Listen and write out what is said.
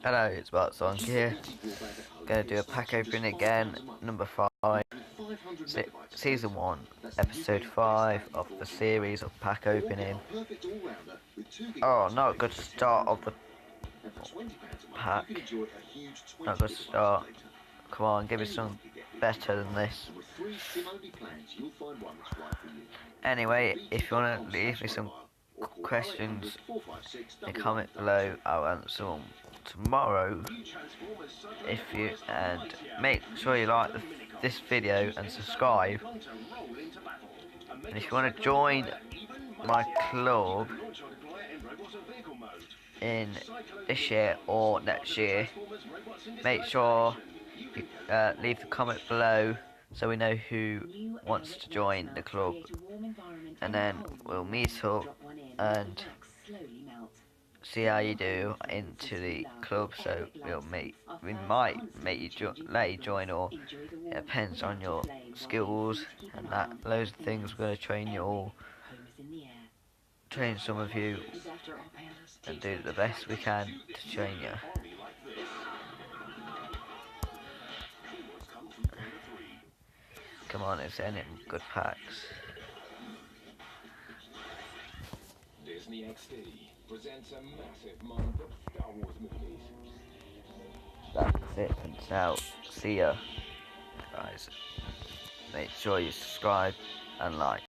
Hello, it's Bart Song here. Gonna do a pack opening again, number 5, season 1, episode 5 of the series of pack opening. Oh, not a good start of the pack. Not a good start. Come on, give me some better than this. Anyway, if you want to leave me some questions in the comment below, I'll answer them tomorrow. And make sure you like this video and subscribe. And if you want to join my club in this year or next year, make sure you leave the comment below so we know who wants to join the club, and then we'll meet up and see how you do into the club. So we might let you join, or it depends on your skills and that. Loads of things. We're going to train you all, train some of you, and do the best we can to train you. Come on, it's any good packs. Disney XD presents a massive month of Star Wars movies. That's it for now. See ya, guys. Make sure you subscribe and like.